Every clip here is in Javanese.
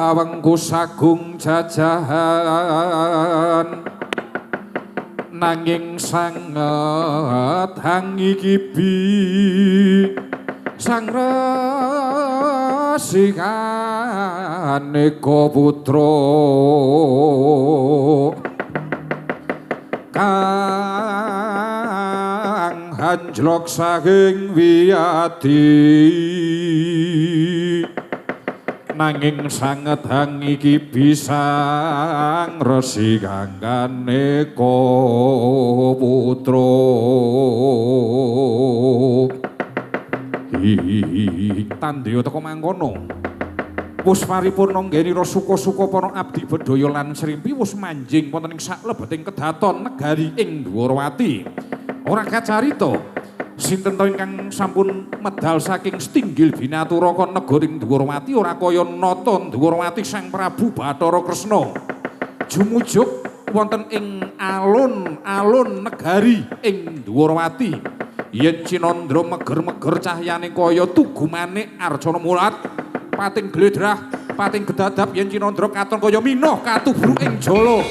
Kawengku sagung jajahan nanging sanget hangi kibi sang resikane putra kang hanjlok saking wiyadi nanging sanget hangi iki bisang resi kanggane putra tandya teka mangkono wis paripurna nggenira suka-suka para abdi bedaya lan srimpi wis manjing wonten ing saklebeting kedaton negari ing Dwarawati ora kacarita sinten to ingkang sampun medal saking Stinggil Binaturaka negaring Dwarawati ora kaya nata Dwarawati Sang Prabu Bathara Kresna jumujug wonten ing alun-alun negari ing Dwarawati yen Cinandra meger-meger cahyane kaya tugu manik Arjana Mulat pating gledrah pating gedadap yen Cinandra katon kaya minoh katubruk ing jala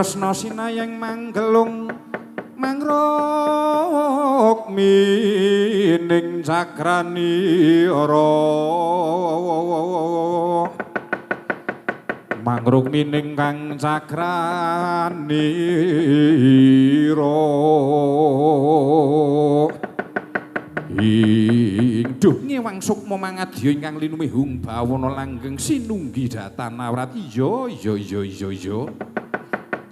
Kresna sinayang manggelung mangrok mining cakrani ora mangrok mining kang cakrani ira duh ngewang sukma mangadya ingkang linumihung bawana langgeng sinunggi datan awrat iya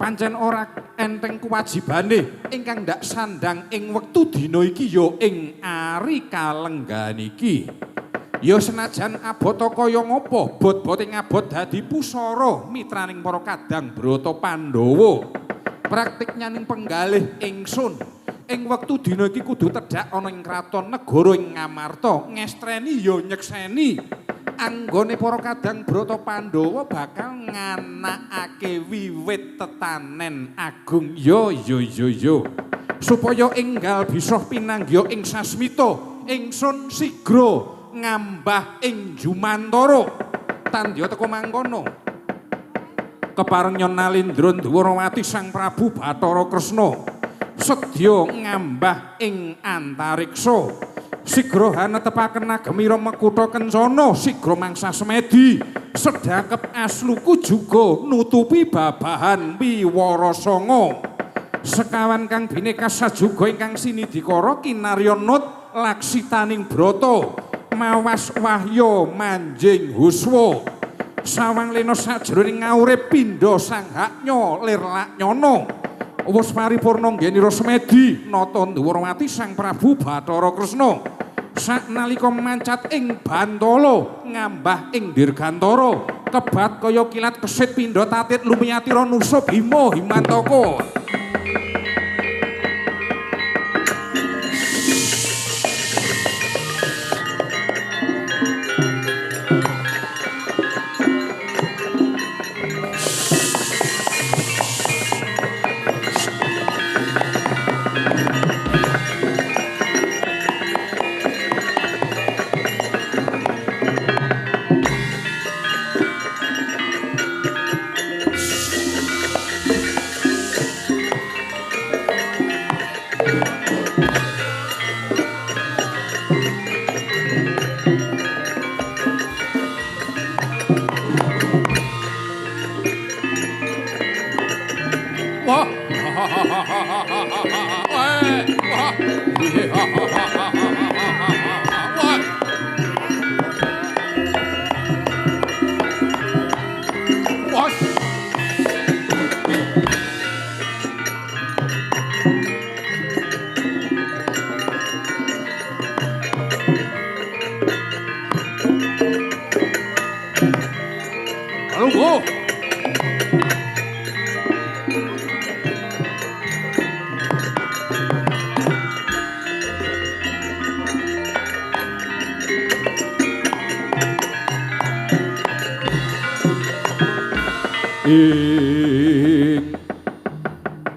pancen ora enteng kewajibane ingkang ndak sandang ing wektu dina iki ya ing ari kalenggan iki ya senajan abot kaya ngapa bot-bote ngabot dadi pusara mitraning para kadang brata Pandhawa praktik nyaning penggalih ingsun ing wektu dina iki kudu tedhak ana ing kraton negara ing Ngamarta ngestreni ya nyekseni anggone para kadang brata Pandhawa bakal nganakake wiwit tetanen agung yo supaya enggal bisa pinanggya ing sasmita ingsun sigra ngambah ing Jumantara tandya teka mangkono kepareng Nyon Nalindra Dwarawati Sang Prabu Bathara Kresna sedya ngambah ing antariksa sigra hanetepaken nagemira Makutha Kencana sigra mangsa semedi sedakep asluku juga nutupi babahan Wiwarasanga sekawan kang bineka sajuga ingkang sinidikara kinarya nut laksitaning brata mawas wahya manjing huswa sawang lena sajroning ngaurip pindha sanghaknya lir laknyana wis paripurna nggenira semedi nata Dwarawati Sang Prabu Bathara Kresna saknalika mancat ing Bantala ngambah ing Dirgantara kebat kaya kilat kesit pindha tatit lumiyatira nusa Bima Himantaka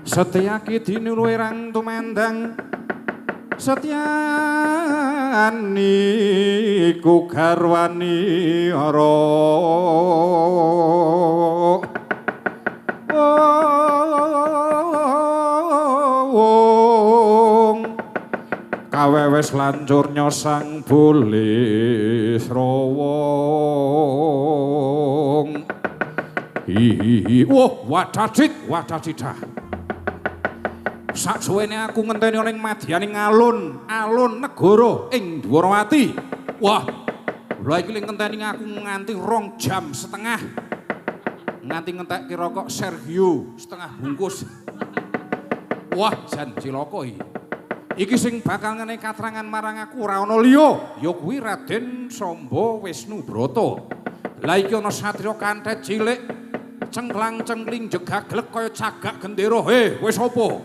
Setyaki dinulwerang tumandang Setyani ku garwani ora kawewes lancur nyosang boleh srawong wah wadadita saksuwene aku ngenteni ning madyaning alun negara ing Dwarawati wah lha iki ngenteni aku nganti 2 jam setengah nganti ngentekke rokok Sergio setengah bungkus wah jan cilaka iki sing bakal ngenehi katrangan marang aku ora ana liya ya kuwi Raden Samba Wisnubrata. Lah iki ana satriya kanthet cilik cengklang-cengkling jegaglek kaya cagak gendera. Wis apa?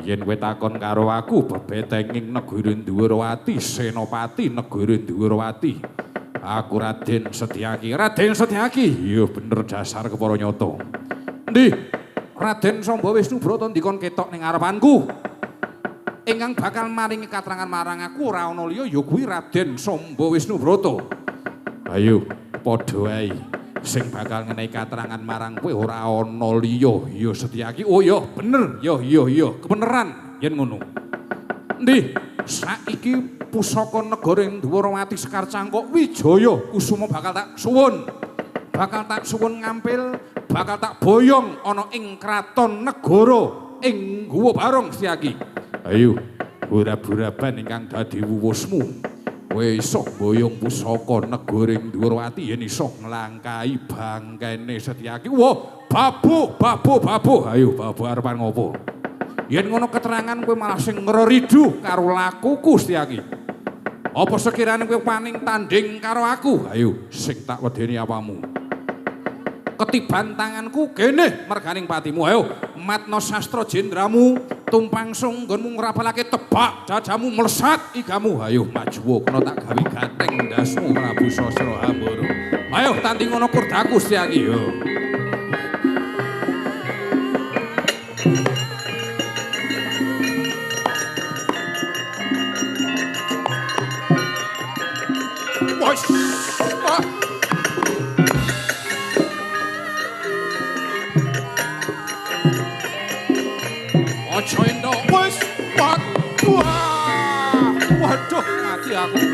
Yen kowe takon karo aku bebetenging negara Dwarawati, senopati negara Dwarawati. Aku Raden Setyaki. Ya bener dasar kepara nyata. Endi? Raden Samba Wisnubrata dikon ketok ning ngarepanku. Ingkang bakal maringi katrangan marang aku ora ana liya ya kuwi Raden Samba Wisnubrata. Ayo padha wae sing bakal ngenehi katrangan marang kowe ora ana liya ya Setyaki. Oh ya bener, ya kebeneran yen ngono. Endi saiki pusaka negara Dwarawati Sekar Cangkok Wijaya Kusuma bakal tak suwun ngampil, bakal tak boyong ana ing kraton negara ing Guwa Barong Setyaki. Ayo, burab-buraban ingkang dadi wuwusmu. Kowe iso boyong pusaka negara Dwarawati yen iso nglangkahi bangkene Setyaki. Wah, babu. Ayo, babu arepan ngopo? Yen ngono keterangan kowe malah sing ngreridu karo lakuku Setyaki. Apa sekirane kowe paning tanding karo aku? Ayo, sing tak wedeni apamu. Ketiban tanganku kene merganing patimu. Ayo, matna sastra jendramu tumpang sunggonmu ngrapalake tebak dadamu melesat igamu. Ayo maju kena tak gawe gateng ndasmu Prabu Sasra Hambara. Ayo tanding ngono kurdaku Setyaki yo. Wes. Aja endo wis waduh mati aku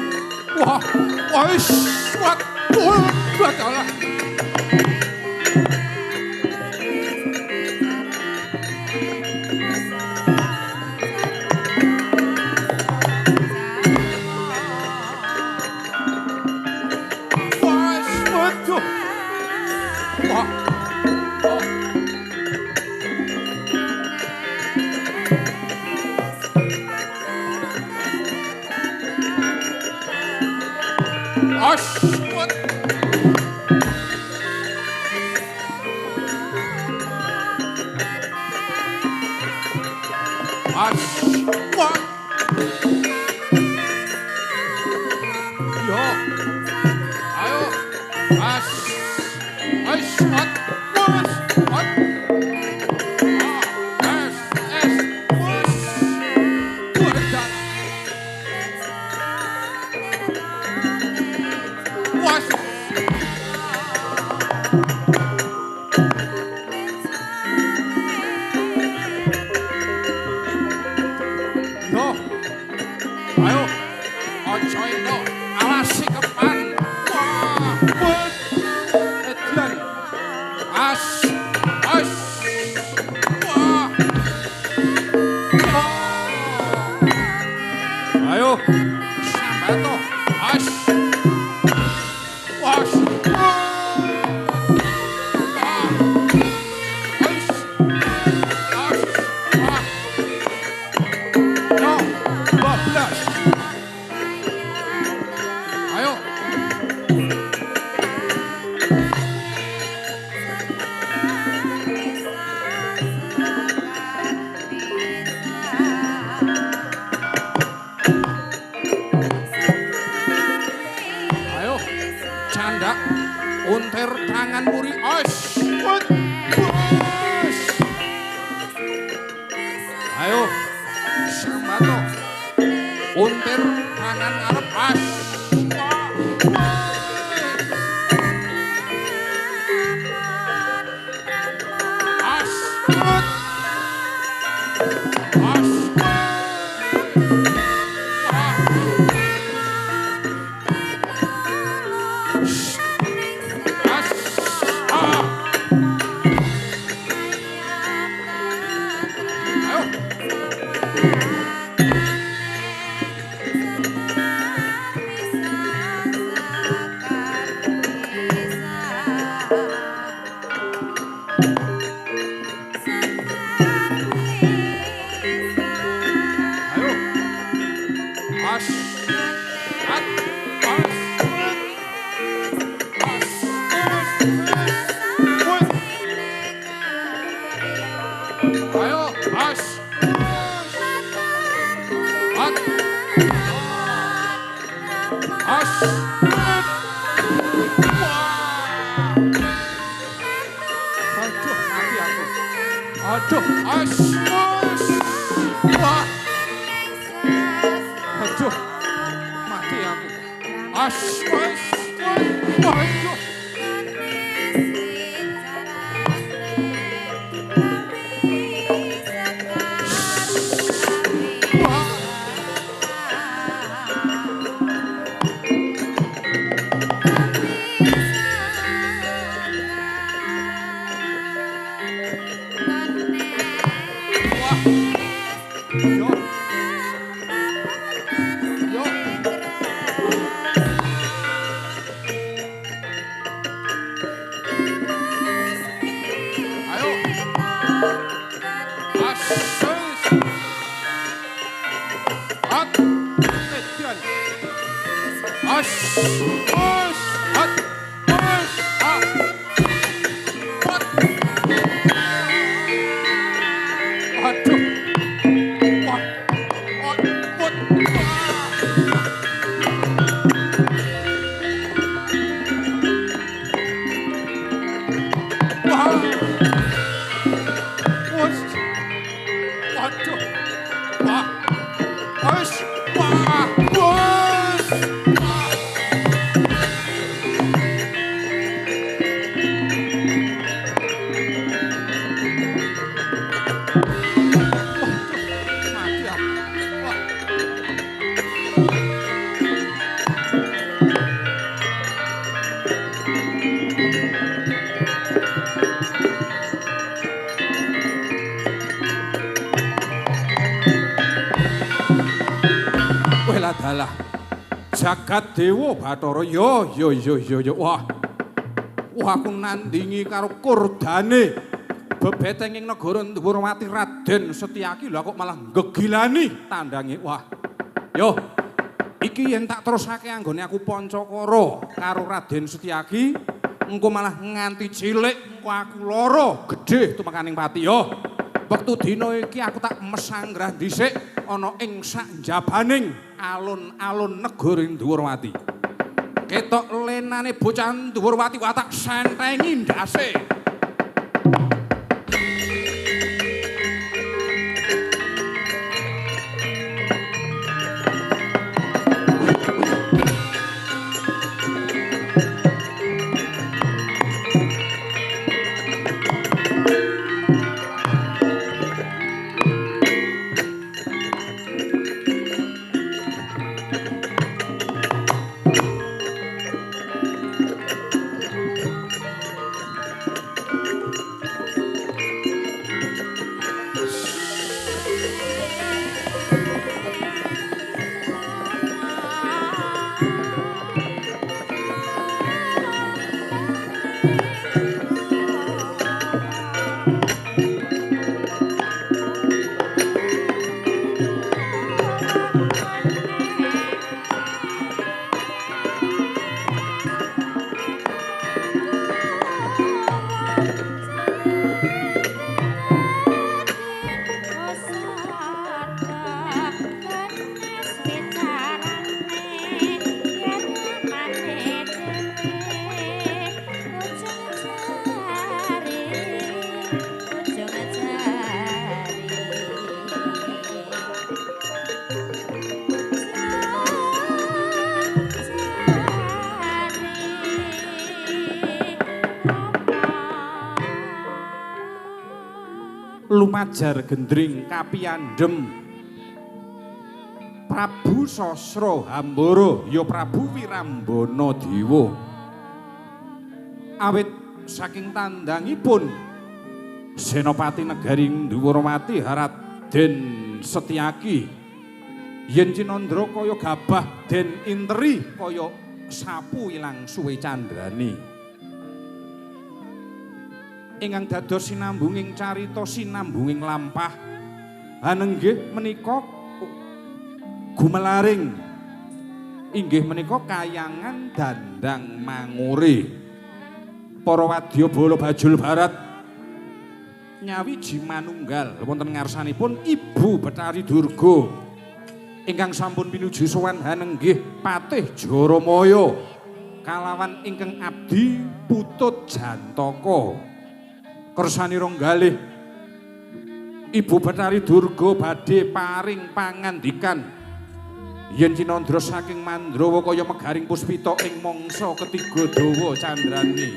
wis waduh untir tangan muri os. Ayo, sambato. Untir tangan arep as. Dalah jagat dewa Bathara yo wah aku nandingi karo kurdane bebeteng ing negara Ndhuwurmati Raden Setyaki lha kok malah gegilani tandange wah yo iki yen tak terusake anggone aku Pancakara karo Raden Setyaki engko malah nganti cilik engko aku lara gedhe tumekaning pati yo wektu dina iki aku tak mesanggrah dhisik ana ing sakjabaning alun-alun negara Ndhuwurmati. Ketok lenane bocah Ndhuwurmati wae tak sentengi ndase. lumajar gendring kapiandhem Prabu Sasra Hambara ya Prabu Wirambana Dewa awit saking tandangipun Senopati Negari Ndhuwaramati Raden Setyaki yen Cinandra kaya gabah den interi kaya sapu ilang suwe candrane ingkang dados sinambunging carita sinambunging lampah hanenggih menika gumelaring inggih menika kayangan Dandang Mangure para wadya bala bajul barat nyawiji manunggal wonten ngarsanipun Ibu Betari Durga ingkang sampun pinuju sowan hanenggih Patih Jaramaya kalawan ingkang abdi Putut Jantaka kersanira ngalih Ibu Betari Durga badhe paring pangandikan yen Cinandra saking Mandrawa kaya megaring puspita ing mangsa ketiga dawa candrane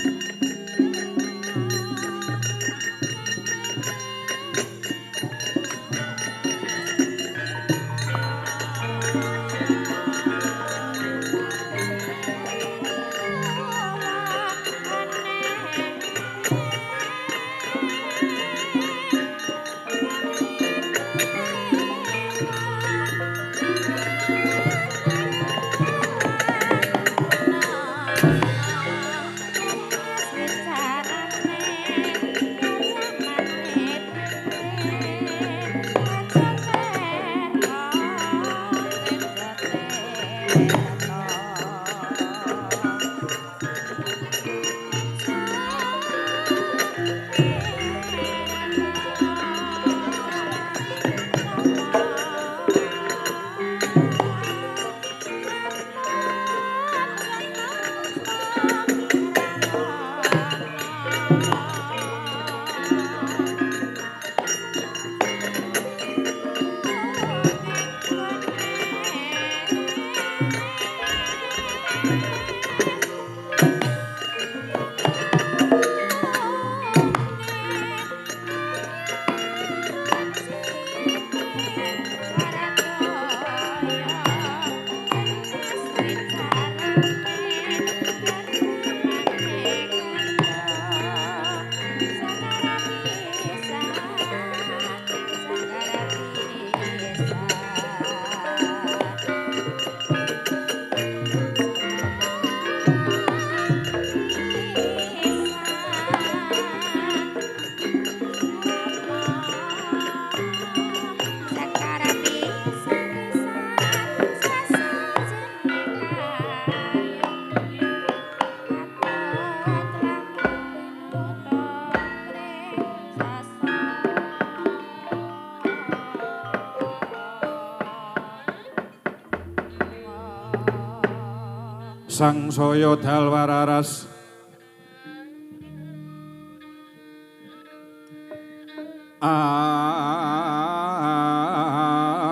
sangsaya dalwararas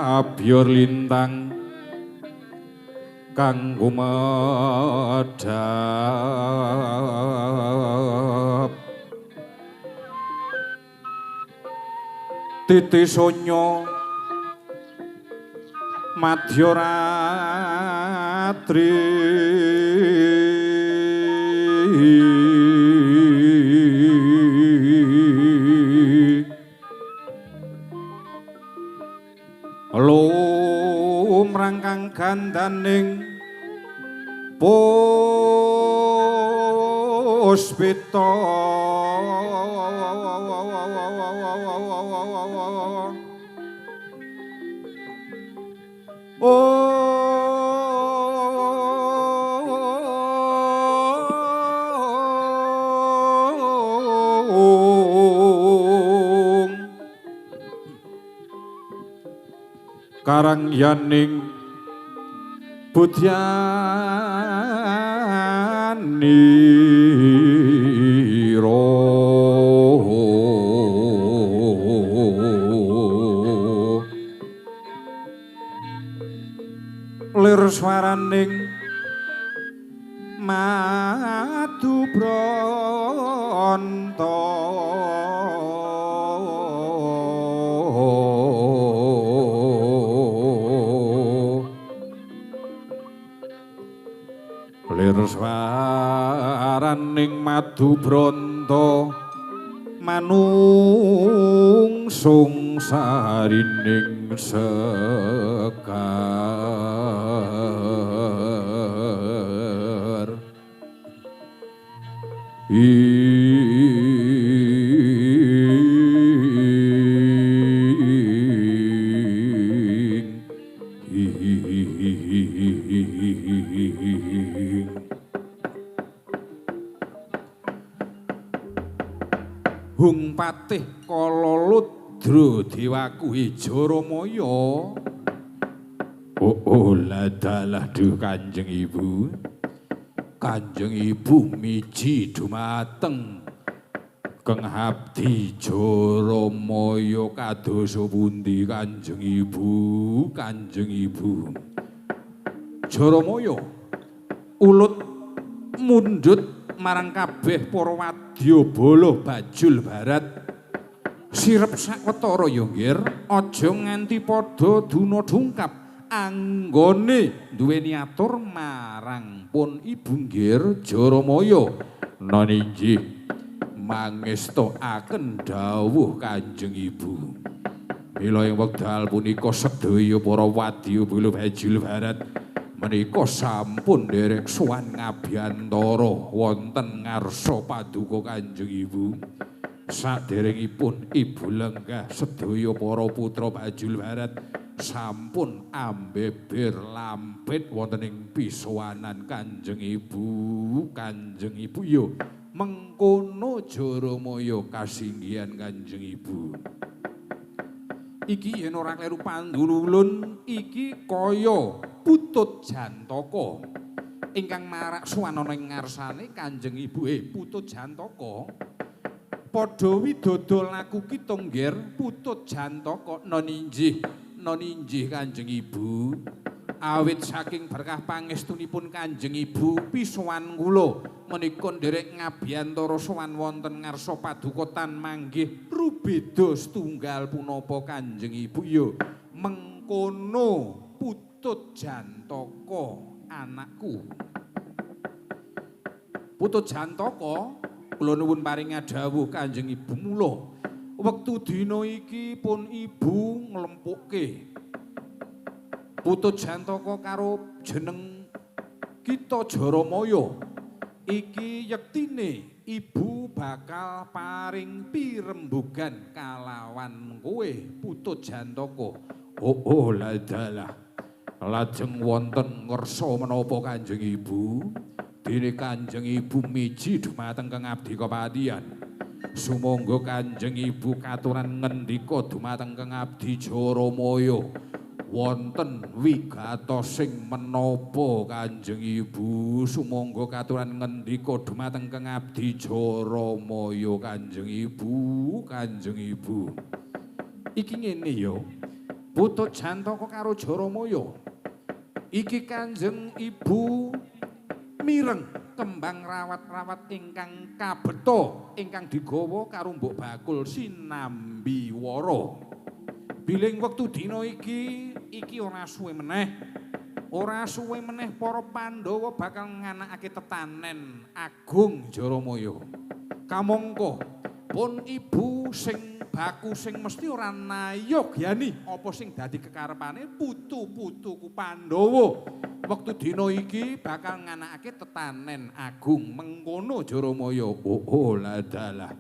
abyor lintang kang gumedhap titi sonya madya ratri lumrang kang gandaning puspita karang yaning budyanira lir swaraning madu branta swaraning madu bronto manungsung sarining sekar Hung Patih Kalaludra diwakuhi Jaramaya. Oh ladalah duh Kanjeng Ibu. Kanjeng Ibu miji dumateng Keng Abdi Jaramaya kadosa pundi Kanjeng Ibu? Kanjeng Ibu. Jaramaya ulut mundhut marang kabeh para wadyabala bajul barat sirep sawetara ya nggir aja nganti padha duna dungkap anggone duweni atur marang pun ibu nggir Jaramaya naninggih mangestakaken dawuh Kanjeng Ibu mila ing wekdal punika sedaya para wadyabala bajul barat menika sampun derek sowan ngabiyantara wonten ngarsa paduka Kanjeng Ibu. Saderengipun Ibu lenggah sedaya para putra bajul barat sampun ambeber lampit wonten ing pisowanan Kanjeng Ibu. Kanjeng Ibu yo mengkono Jaramaya kasinggihan Kanjeng Ibu. Iki yen ora kleru pandulun iki kaya Putut Jantaka ingkang marak suwanana ing ngarsane Kanjeng Ibu Putut Jantaka padha widodol laku kita nggir Putut Jantaka naninggih Kanjeng Ibu awit saking berkah pangestunipun Kanjeng Ibu pisowan kula menika nderek ngabiyantara sowan wonten ngarsa paduka tan manggih rubeda setunggal punapa Kanjeng Ibu ya mengkono Putut Jantaka anakku. Putut Jantaka kula nuwun paring dawuh Kanjeng Ibu mula wektu dina iki pun Ibu nglempukke Putut Jantaka karo jeneng kita Jaramaya iki yektine Ibu bakal paring pirembugan kalawan kowe Putut Jantaka. Oh ladalah lajeng wonten ngersa menapa Kanjeng Ibu dene Kanjeng Ibu miji dumateng Kang Abdi Kapatihan sumangga Kanjeng Ibu katuran ngendika dumateng Kang Abdi Jaramaya wonten wigatos sing menapa Kanjeng Ibu sumangga katuran ngendika dumateng Kang Abdi Jaramaya Kanjeng Ibu iki ngene ya Putut Jantaka karo Jaramaya iki Kanjeng Ibu mireng kembang rawat-rawat ingkang kabeta ingkang digawa karo Mbok Bakul Sinambiwara biling wektu dina iki ora suwe meneh para Pandhawa bakal nganakake tetanen agung Jaramaya kamangka pun Ibu sing baku sing mesti ora nayogyani apa sing dadi kekarepane putu-putuku Pandhawa wektu dina iki bakal nganakake tetanen agung mengkono Jaramaya. Oh ladalah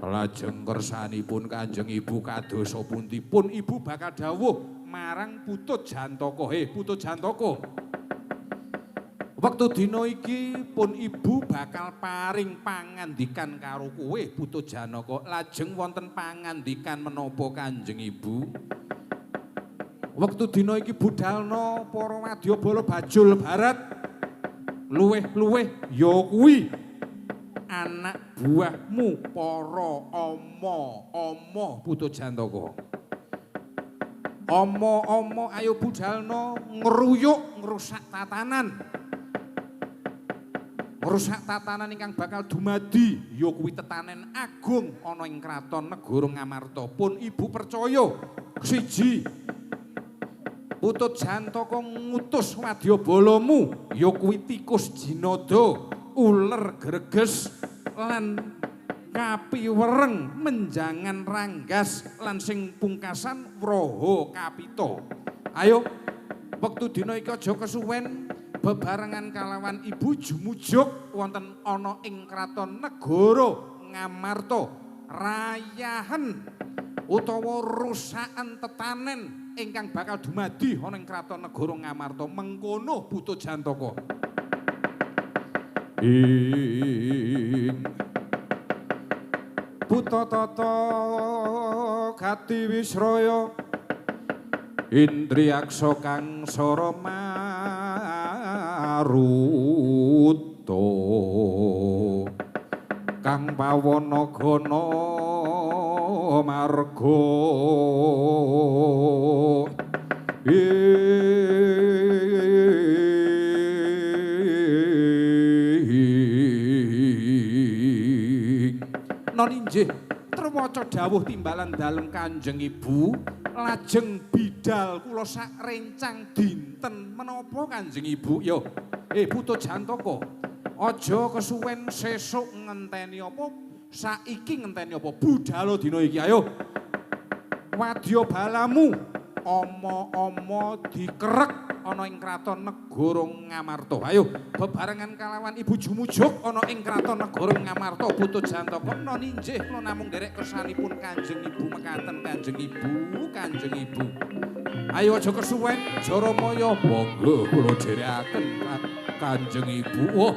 lajeng kersanipun Kanjeng Ibu kadosa pundi pun Ibu bakal dawuh marang Putut Jantaka Putut Jantaka wektu dina iki pun Ibu bakal paring pangandikan karo kowe Putut Jantaka lajeng wonten pangandikan menapa Kanjeng Ibu wektu dina iki budalna para wadyabala bajul barat luweh-luweh ya kuwi anak buahmu para ama Putut Jantaka ama ayo budalna ngruyuk ngrusak tatanan ingkang bakal dumadi ya kuwi tetanen agung ana ing kraton negara Ngamarta pun Ibu percaya siji Putut Jantaka ngutus wadyabalamu ya kuwi tikus jinada, uler greges lan kapiwereng menjangan ranggas lan sing pungkasan Wraha Kapita. Ayo wektu dina iki aja kesuwen bebarengan kalawan ibu jumujuk wonten ana ing kraton negara Ngamarta rayahan utawa rusakan tetanen ingkang bakal dumadi ana ing kraton negara Ngamarta mengkono Putut Jantaka. Ing Putata Gati Wisraya Indriyaksa kang sara maruta kang pawana gana marga Noninjih trewaca dawuh timbalan dalem Kanjeng Ibu lajeng bidal kula sak rencang dinten menapa Kanjeng Ibu yo Putut Jantaka aja kesuwen sesuk ngenteni apa saiki ngenteni apa budal dina iki ayo wadya balamu ama-ama dikerek ana ing kraton negara Ngamarta. Ayo bebarengan kalawan ibu jumujuk ana ing kraton negara Ngamarta Putut Jantaka ninjih kula namung derek kersanipun Kanjeng Ibu mekaten Kanjeng Ibu, Kanjeng Ibu. Ayo aja kesuwen Jaramaya monggo kula dherekaken Kanjeng Ibu. Oh.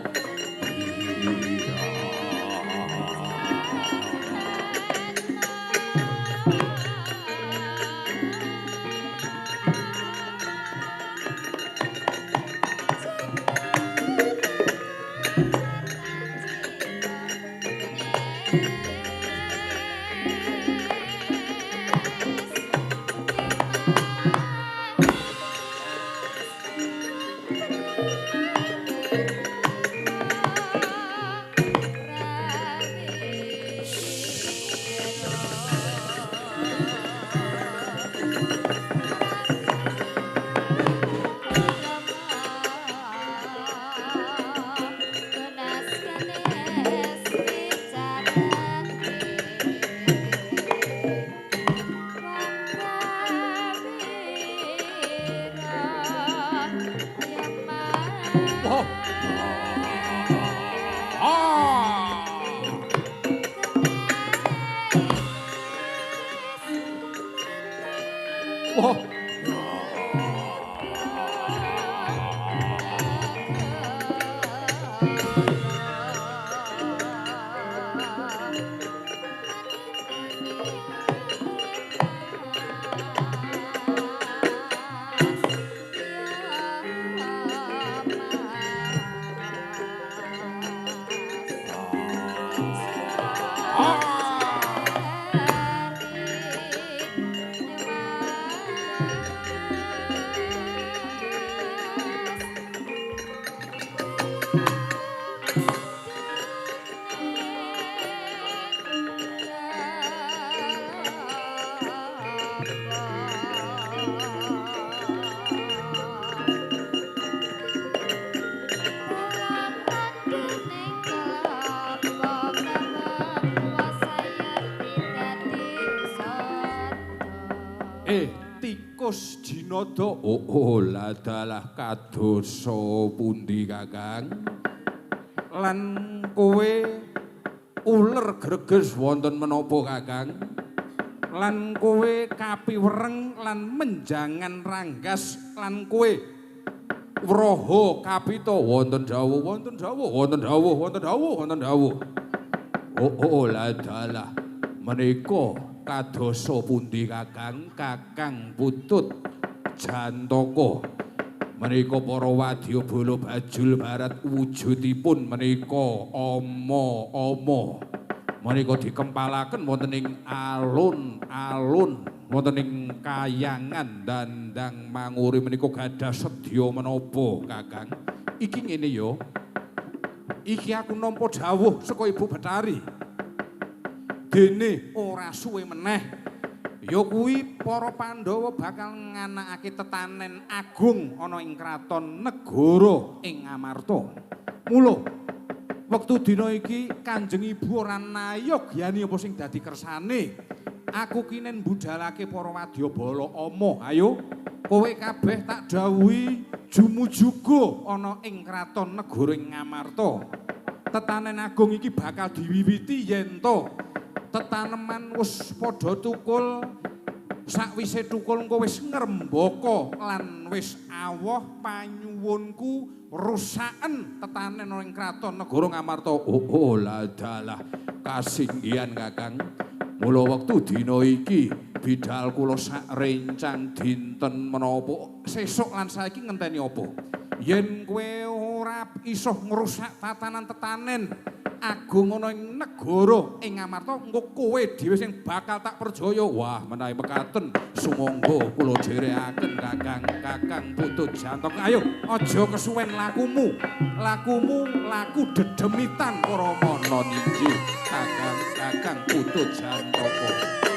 Tikus jinada lah dalah kadosa pundi Kakang lan kowe uler greges wonten menapa Kakang lan kowe kapiwereng lan menjangan ranggas lan kowe Wraha Kapita wonten dawuh lah dalah menika kadosa pundi Kakang Kakang Putut Jantaka menika para wadyabala bajul barat wujudipun menika ama-ama menika dikempalaken wonten ing alun-alun wonten ing kayangan dandang manguri menika gadah sedya menapa Kakang iki ngene ya iki aku nampa dawuh saka Ibu Betari dene ora suwe meneh Ya kuwi para Pandhawa bakal nganakake tetanen agung ana ing kraton negara ing Ngamarta. Mula wektu dina iki Kanjeng Ibu ora nayogyani apa sing dadi kersane. Aku kinen budhalake para wadyabala ama. Ayo kowe kabeh tak dawuhi jumujuga ana ing kraton negara ing Ngamarta. Tetanen agung iki bakal diwiwiti yen to tetaneman wis padha tukul. Sakwise tukul engko wis ngrembaka lan wis awoh panyuwunku rusaken tetanen ing kraton negara Ngamarta. Oh la dalah kasinggihan Kakang. Mula wektu dina iki bidhal kula sak rencang dinten menapa sesuk lan saiki ngenteni apa? Yen kowe ora iso ngrusak tatanan tetanen agung ana ing negara ing Ngamarta, engko kowe dhewe sing bakal tak perjaya. Wah, menawi mekaten sumangga kula dherekaken Kakang Putut Jantok. Ayo aja kesuwen lakumu laku dedemitan para mana ninggih Kakang Putut Jantaka.